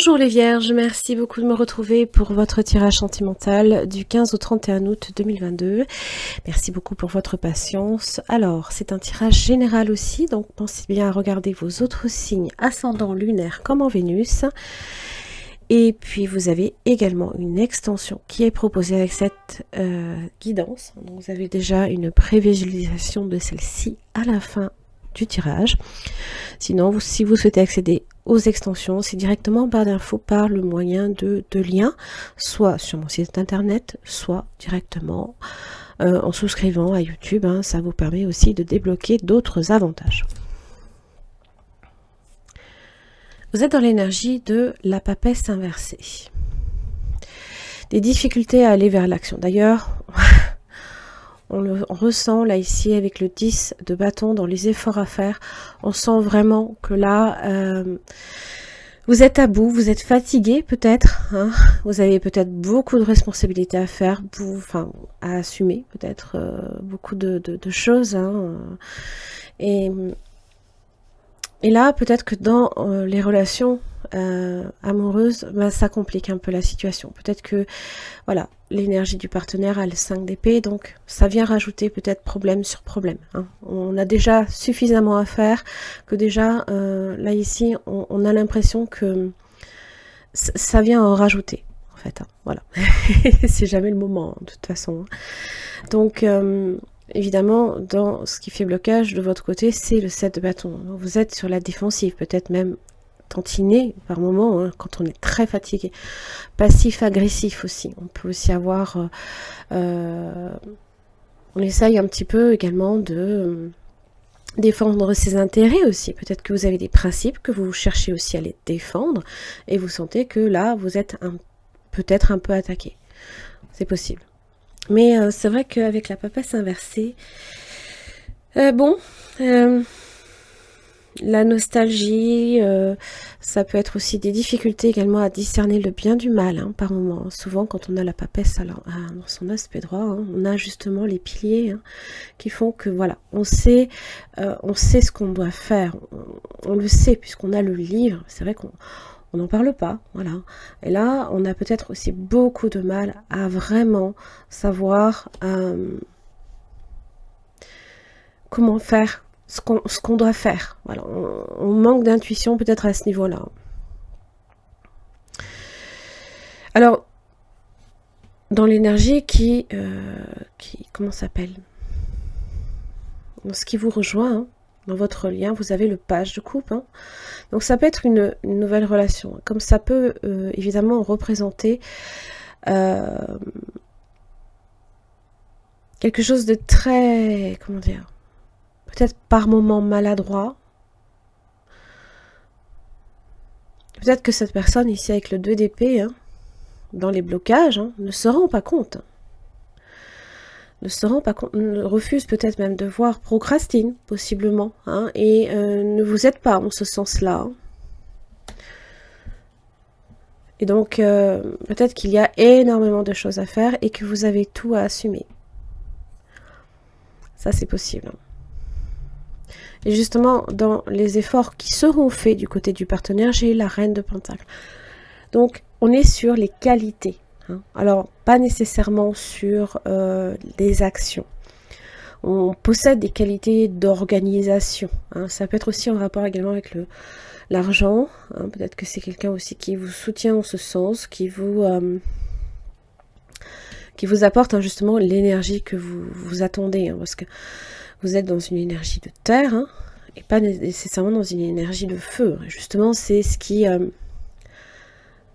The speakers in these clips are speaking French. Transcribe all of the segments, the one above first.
Bonjour les Vierges, merci beaucoup de me retrouver pour votre tirage sentimental du 15 au 31 août 2022. Merci beaucoup pour votre patience. Alors, c'est un tirage général aussi, donc pensez bien à regarder vos autres signes ascendant lunaire comme en Vénus. Et puis, vous avez également une extension qui est proposée avec cette guidance. Donc, vous avez déjà une prévisualisation de celle-ci à la fin du tirage. Sinon, si vous souhaitez accéder aux extensions, c'est directement en barre d'infos par le moyen de liens, soit sur mon site internet, soit directement en souscrivant à YouTube. Ça vous permet aussi de débloquer d'autres avantages. Vous êtes dans l'énergie de la papesse inversée. Des difficultés à aller vers l'action. D'ailleurs, on le ressent là ici avec le 10 de bâton dans les efforts à faire. On sent vraiment que là, vous êtes à bout, vous êtes fatigué peut-être. Vous avez peut-être beaucoup de responsabilités à faire, à assumer peut-être beaucoup de choses. Et là, peut-être que dans les relations amoureuses, ça complique un peu la situation. Peut-être que, voilà, l'énergie du partenaire a le 5 d'épée, donc ça vient rajouter peut-être problème sur problème. On a déjà suffisamment à faire, que déjà, là ici, on a l'impression que ça vient en rajouter, en fait. Voilà, c'est jamais le moment, de toute façon. Donc... évidemment, dans ce qui fait blocage de votre côté, c'est le 7 de bâton. Vous êtes sur la défensive, peut-être même tantiné par moment, quand on est très fatigué. Passif-agressif aussi. On peut aussi avoir... on essaye un petit peu également de défendre ses intérêts aussi. Peut-être que vous avez des principes que vous cherchez aussi à les défendre et vous sentez que là, vous êtes peut-être un peu attaqué. C'est possible. Mais c'est vrai qu'avec la papesse inversée, la nostalgie, ça peut être aussi des difficultés également à discerner le bien du mal par moment. Souvent, quand on a la papesse dans son aspect droit, on a justement les piliers qui font que voilà, on sait ce qu'on doit faire. On le sait puisqu'on a le livre. C'est vrai qu'on n'en parle pas, voilà. Et là, on a peut-être aussi beaucoup de mal à vraiment savoir comment faire ce qu'on doit faire. Voilà, on manque d'intuition peut-être à ce niveau-là. Alors, dans l'énergie qui comment s'appelle? Dans ce qui vous rejoint, dans votre lien, vous avez le page de coupe. Donc ça peut être une nouvelle relation. Comme ça peut évidemment représenter quelque chose de très, comment dire, peut-être par moment maladroit. Peut-être que cette personne ici avec le 2 d'épée, dans les blocages, ne se rend pas compte. Refuse peut-être même de voir, procrastine possiblement, et ne vous aide pas en ce sens-là. Et donc, peut-être qu'il y a énormément de choses à faire et que vous avez tout à assumer. Ça, c'est possible. Et justement, dans les efforts qui seront faits du côté du partenaire, j'ai la reine de Pentacle. Donc, on est sur les qualités. Alors, pas nécessairement sur des actions. On possède des qualités d'organisation. Ça peut être aussi en rapport également avec l'argent. Peut-être que c'est quelqu'un aussi qui vous soutient en ce sens, qui vous apporte justement l'énergie que vous attendez. Parce que vous êtes dans une énergie de terre, et pas nécessairement dans une énergie de feu. Justement, c'est ce qui...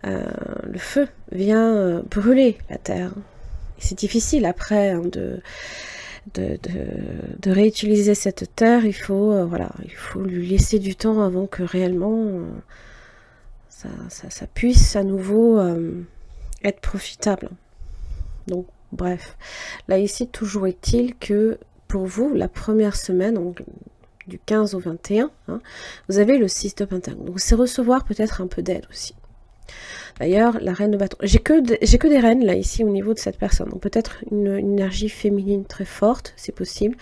le feu vient brûler la terre. Et c'est difficile après de réutiliser cette terre. Il faut lui laisser du temps avant que réellement ça puisse à nouveau être profitable. Donc bref, là ici toujours est-il que pour vous, la première semaine, donc, du 15 au 21, vous avez le 6 de Pentacle. Donc c'est recevoir peut-être un peu d'aide aussi. D'ailleurs, la reine de bâton. J'ai que des reines là ici au niveau de cette personne. Donc peut-être une énergie féminine très forte, c'est possible.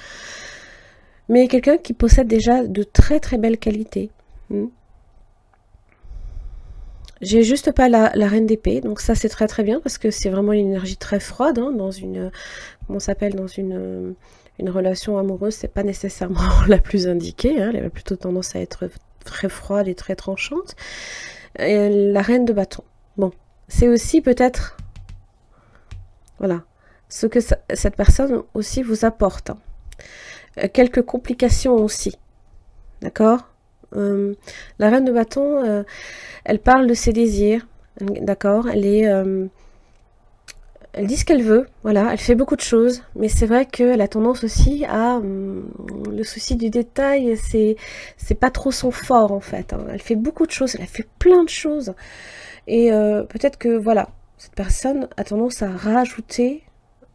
Mais quelqu'un qui possède déjà de très très belles qualités. J'ai juste pas la reine d'épée, donc ça c'est très très bien parce que c'est vraiment une énergie très froide hein, dans une, comment ça s'appelle, dans une relation amoureuse, c'est pas nécessairement la plus indiquée, hein, elle a plutôt tendance à être très froide et très tranchante. Et la reine de bâton, bon, c'est aussi peut-être, voilà, ce que cette personne aussi vous apporte. Hein. Quelques complications aussi, d'accord la reine de bâton, elle parle de ses désirs, d'accord elle dit ce qu'elle veut, voilà, elle fait beaucoup de choses, mais c'est vrai qu'elle a tendance aussi à... le souci du détail, c'est pas trop son fort en fait. Hein. Elle fait beaucoup de choses, elle a fait plein de choses. Et peut-être que, voilà, cette personne a tendance à rajouter,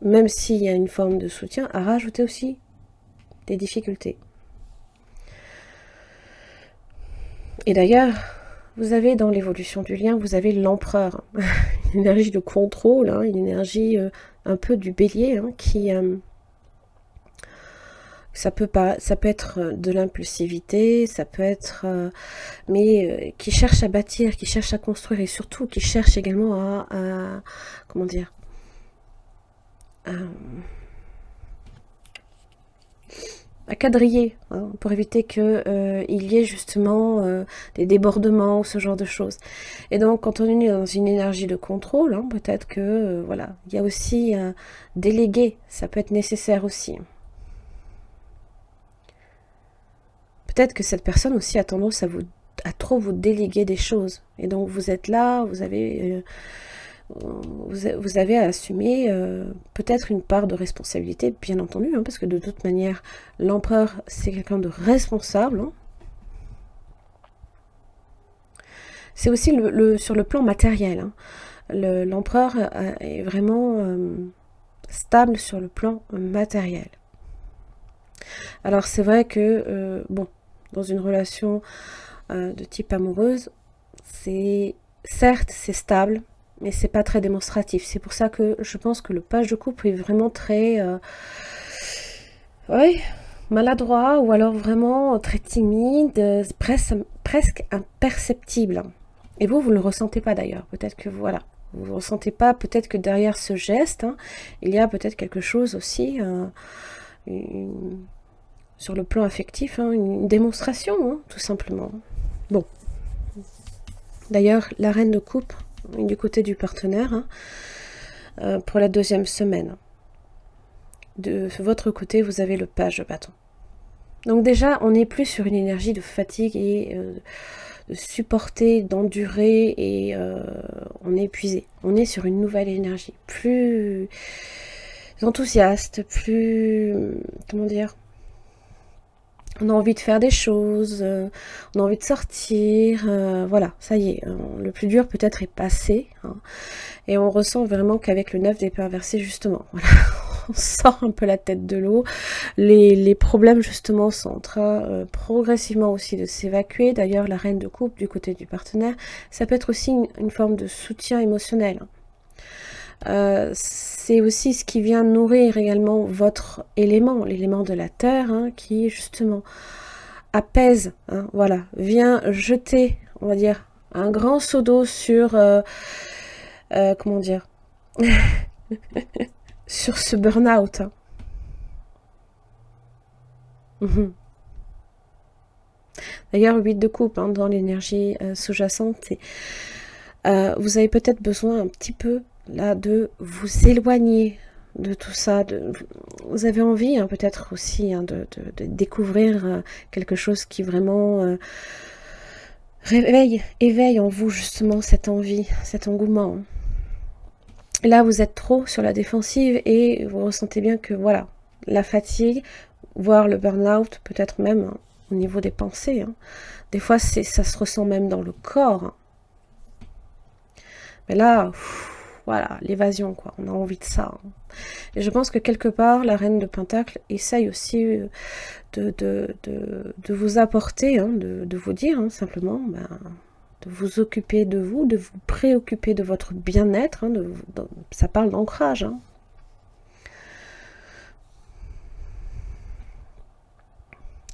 même s'il y a une forme de soutien, à rajouter aussi des difficultés. Et d'ailleurs, vous avez dans l'évolution du lien, vous avez l'empereur, une énergie de contrôle, hein, une énergie un peu du bélier, hein, qui... ça peut être de l'impulsivité, ça peut être... mais qui cherche à bâtir, qui cherche à construire, et surtout qui cherche également à comment dire à quadriller, hein, pour éviter qu'il y ait justement des débordements ou ce genre de choses. Et donc, quand on est dans une énergie de contrôle, hein, peut-être que, voilà, il y a aussi déléguer, ça peut être nécessaire aussi. Peut-être que cette personne aussi a tendance à trop vous déléguer des choses. Et donc, vous êtes là, vous avez à assumer peut-être une part de responsabilité, bien entendu, hein, parce que de toute manière, l'empereur, c'est quelqu'un de responsable. Hein. C'est aussi sur le plan matériel. Hein. L'empereur est vraiment stable sur le plan matériel. Alors c'est vrai que, bon, dans une relation de type amoureuse, certes, c'est stable, mais c'est pas très démonstratif. C'est pour ça que je pense que le page de coupe est vraiment très maladroit, ou alors vraiment très timide, presque imperceptible. Et vous ne le ressentez pas d'ailleurs. Peut-être que voilà, vous ne ressentez pas, peut-être que derrière ce geste, hein, il y a peut-être quelque chose aussi, sur le plan affectif, hein, une démonstration, hein, tout simplement. Bon. D'ailleurs, la reine de coupe, du côté du partenaire, hein, pour la 2e semaine. De votre côté, vous avez le page de bâton. Donc déjà, on n'est plus sur une énergie de fatigue et de supporter, d'endurer, et on est épuisé. On est sur une nouvelle énergie, plus enthousiaste, plus... comment dire, on a envie de faire des choses, on a envie de sortir, voilà, ça y est, le plus dur peut-être est passé, hein, et on ressent vraiment qu'avec le 9 d'épée inversé, justement, voilà, on sort un peu la tête de l'eau, les problèmes justement sont en train progressivement aussi de s'évacuer. D'ailleurs, la reine de coupe du côté du partenaire, ça peut être aussi une forme de soutien émotionnel, hein. C'est aussi ce qui vient nourrir également votre élément, l'élément de la terre, hein, qui justement apaise, hein, voilà, vient jeter, on va dire, un grand seau d'eau sur, comment dire, sur ce burn-out. Hein. D'ailleurs, 8 de coupe, hein, dans l'énergie sous-jacente, vous avez peut-être besoin un petit peu là de vous éloigner de tout ça. Vous avez envie, hein, peut-être aussi, hein, de découvrir quelque chose qui vraiment éveille en vous justement cette envie, cet engouement. Là, vous êtes trop sur la défensive et vous ressentez bien que voilà, la fatigue, voire le burn-out, peut-être même, hein, au niveau des pensées. Hein. Des fois, ça se ressent même dans le corps. Hein. Mais là, voilà, l'évasion, quoi. On a envie de ça. Hein. Et je pense que quelque part, la reine de Pentacle essaye aussi de vous apporter, hein, de vous dire, hein, simplement, de vous occuper de vous, de vous préoccuper de votre bien-être. Hein, ça parle d'ancrage. Hein.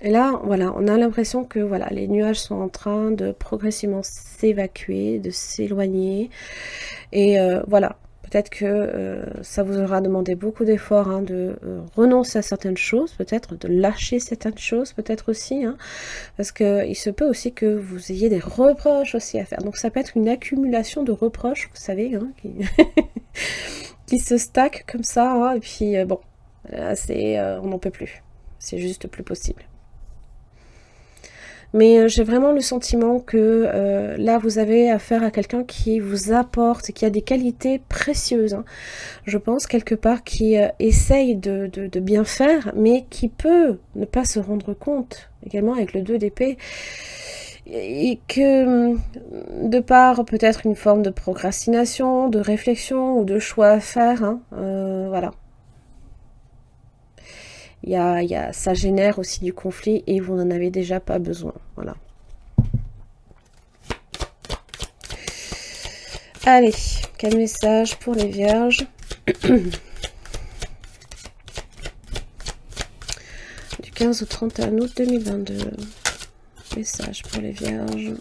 Et là, voilà, on a l'impression que voilà, les nuages sont en train de progressivement s'évacuer, de s'éloigner. Et voilà, peut-être que ça vous aura demandé beaucoup d'efforts hein, de renoncer à certaines choses, peut-être de lâcher certaines choses, peut-être aussi. Hein, parce qu'il se peut aussi que vous ayez des reproches aussi à faire. Donc ça peut être une accumulation de reproches, vous savez, hein, qui se stackent comme ça. Hein, et puis bon, là, on n'en peut plus. C'est juste plus possible. Mais j'ai vraiment le sentiment que là, vous avez affaire à quelqu'un qui vous apporte, qui a des qualités précieuses. Hein. Je pense quelque part qui essaye de bien faire, mais qui peut ne pas se rendre compte, également avec le 2 d'épée, et que de par peut-être une forme de procrastination, de réflexion ou de choix à faire, hein, voilà. Ça génère aussi du conflit et vous n'en avez déjà pas besoin. Voilà. Allez, quel message pour les vierges? Du 15 au 31 août 2022. Message pour les vierges.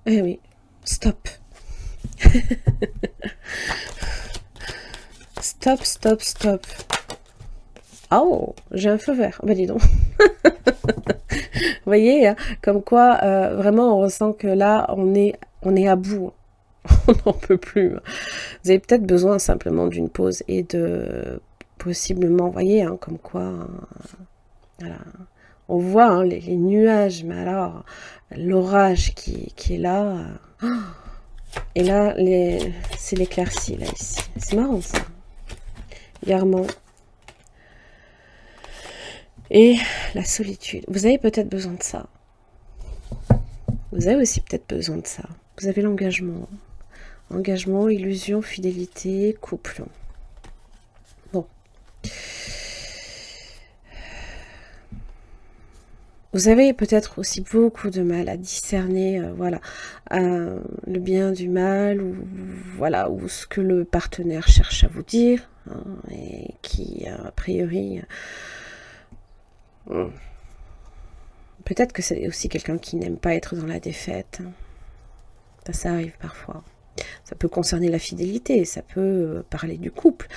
Eh oui, stop. Stop, stop, stop. Oh, j'ai un feu vert. Bah dis donc. Vous voyez, hein, comme quoi, vraiment, on ressent que là, on est à bout. On n'en peut plus. Vous avez peut-être besoin simplement d'une pause et de possiblement, vous voyez, hein, comme quoi, voilà. On voit hein, les nuages, mais alors, l'orage qui est là. Et là, c'est l'éclaircie, là, ici. C'est marrant, ça. Garement. Et la solitude. Vous avez peut-être besoin de ça. Vous avez aussi peut-être besoin de ça. Vous avez l'engagement. Engagement, illusion, fidélité, couple. Bon. Vous avez peut-être aussi beaucoup de mal à discerner, voilà, le bien du mal, ou voilà, ou ce que le partenaire cherche à vous dire, hein, et qui, a priori, peut-être que c'est aussi quelqu'un qui n'aime pas être dans la défaite. Ça arrive parfois. Ça peut concerner la fidélité, ça peut parler du couple.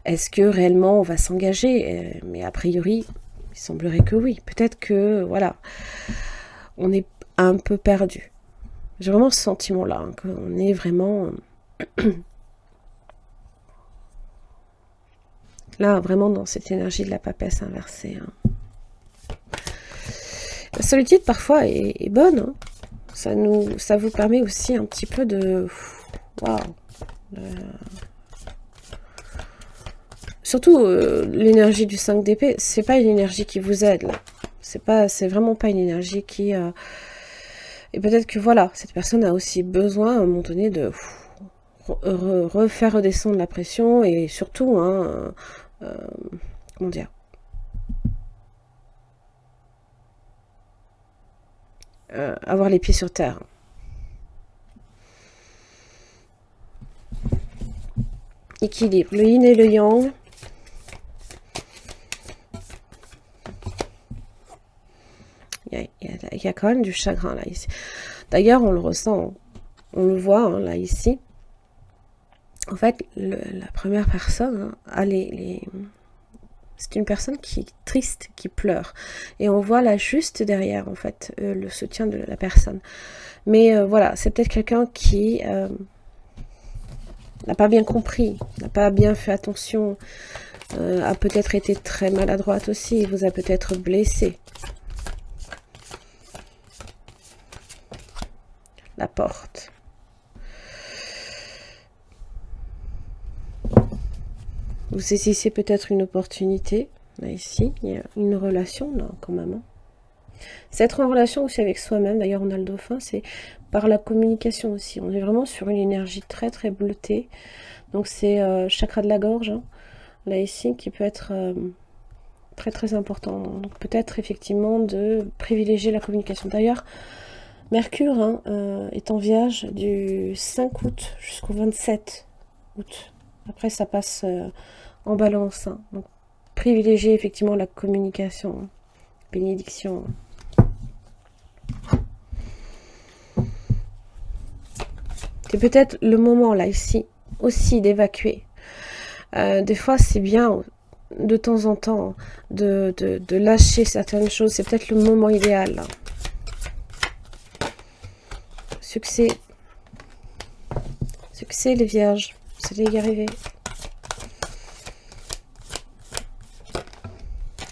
Est-ce que réellement on va s'engager? Mais a priori, il semblerait que oui. Peut-être que, voilà, on est un peu perdu. J'ai vraiment ce sentiment-là, hein, qu'on est vraiment... là, vraiment dans cette énergie de la papesse inversée. Hein. La solitude, parfois, est bonne. Hein. Ça vous permet aussi un petit peu de... Waouh. Surtout, l'énergie du 5 d'épée, c'est pas une énergie qui vous aide, là. C'est vraiment pas une énergie qui... Et peut-être que, voilà, cette personne a aussi besoin, à un moment donné, de refaire redescendre la pression, et surtout, hein, comment dire, avoir les pieds sur terre. Équilibre, le yin et le yang. Il y a quand même du chagrin là, ici. D'ailleurs, on le ressent, on le voit hein, là, ici. En fait, la première personne hein, a c'est une personne qui est triste, qui pleure. Et on voit là juste derrière, en fait, le soutien de la personne. Mais voilà, c'est peut-être quelqu'un qui n'a pas bien compris, n'a pas bien fait attention, a peut-être été très maladroite aussi, vous a peut-être blessé. La porte. Vous saisissez peut-être une opportunité. Là, ici, il y a une relation, là, quand même. Hein. C'est être en relation aussi avec soi-même. D'ailleurs, on a le dauphin, c'est par la communication aussi. On est vraiment sur une énergie très, très bleutée. Donc, c'est chakra de la gorge, hein, là, ici, qui peut être très très important. Donc peut-être effectivement de privilégier la communication. D'ailleurs, Mercure est en Vierge du 5 août jusqu'au 27 août. Après, ça passe en Balance. Hein. Donc, privilégier effectivement la communication. Bénédiction. C'est peut-être le moment là, ici, aussi d'évacuer. Des fois, c'est bien de temps en temps de lâcher certaines choses. C'est peut-être le moment idéal là. Succès. Succès les vierges. Vous allez y arriver.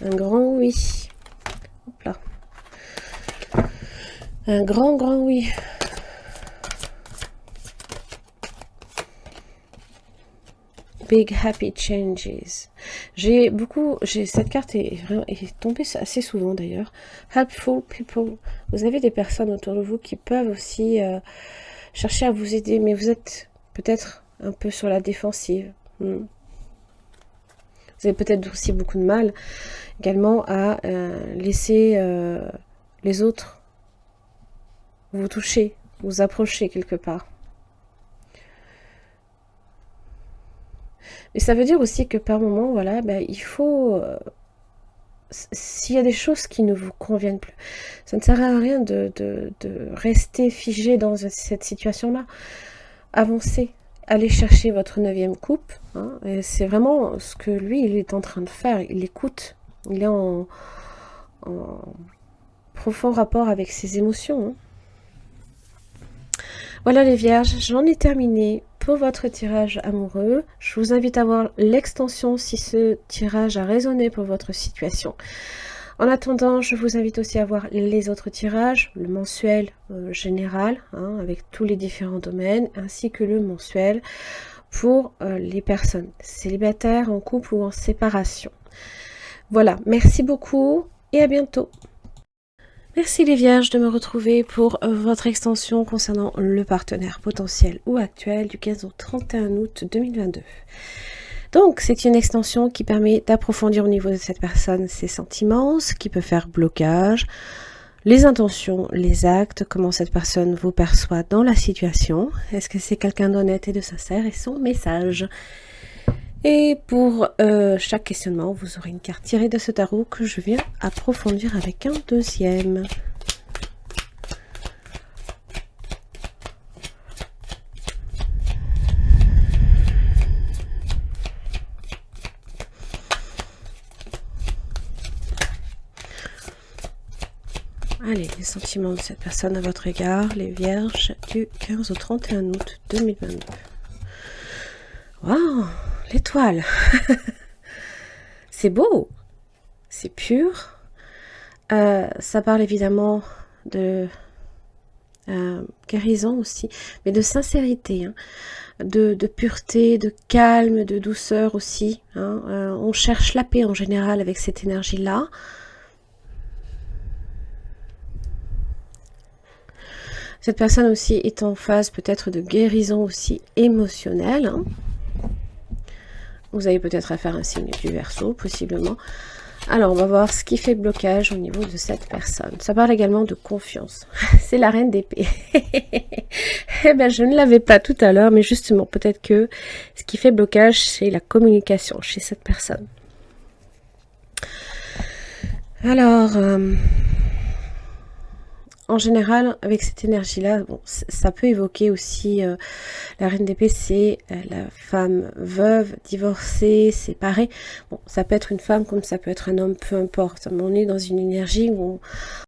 Un grand oui. Hop là. Un grand oui. Big happy changes. Cette carte est tombée assez souvent d'ailleurs. Helpful people. Vous avez des personnes autour de vous qui peuvent aussi chercher à vous aider, mais vous êtes peut-être un peu sur la défensive. Vous avez peut-être aussi beaucoup de mal également à laisser les autres vous toucher, vous approcher quelque part. Mais ça veut dire aussi que par moment, voilà, il faut... s'il y a des choses qui ne vous conviennent plus, ça ne sert à rien de rester figé dans cette situation-là. Avancez, allez chercher votre 9e coupe. Hein, et c'est vraiment ce que lui, il est en train de faire. Il écoute. Il est en profond rapport avec ses émotions. Hein. Voilà les vierges, j'en ai terminé pour votre tirage amoureux. Je vous invite à voir l'extension si ce tirage a résonné pour votre situation. En attendant, je vous invite aussi à voir les autres tirages, le mensuel général, hein, avec tous les différents domaines, ainsi que le mensuel pour les personnes célibataires, en couple ou en séparation. Voilà, merci beaucoup et à bientôt. Merci les vierges de me retrouver pour votre extension concernant le partenaire potentiel ou actuel du 15 au 31 août 2022. Donc, c'est une extension qui permet d'approfondir au niveau de cette personne ses sentiments, ce qui peut faire blocage, les intentions, les actes, comment cette personne vous perçoit dans la situation. Est-ce que c'est quelqu'un d'honnête et de sincère et son message? Et pour chaque questionnement, vous aurez une carte tirée de ce tarot que je viens approfondir avec un deuxième. Allez, les sentiments de cette personne à votre égard, les vierges du 15 au 31 août 2022. Waouh, l'étoile. C'est beau, c'est pur. Ça parle évidemment de guérison aussi, mais de sincérité, hein, de pureté, de calme, de douceur aussi. Hein. On cherche la paix en général avec cette énergie-là. Cette personne aussi est en phase peut-être de guérison aussi émotionnelle. Hein. Vous avez peut-être à faire un signe du Verseau, possiblement. Alors, on va voir ce qui fait blocage au niveau de cette personne. Ça parle également de confiance. C'est la reine d'épée. Eh bien, je ne l'avais pas tout à l'heure, mais justement, peut-être que ce qui fait blocage, c'est la communication chez cette personne. Alors... en général, avec cette énergie-là, bon, ça peut évoquer aussi la reine d'épée, c'est la femme veuve, divorcée, séparée. Bon, ça peut être une femme comme ça peut être un homme, peu importe. On est dans une énergie où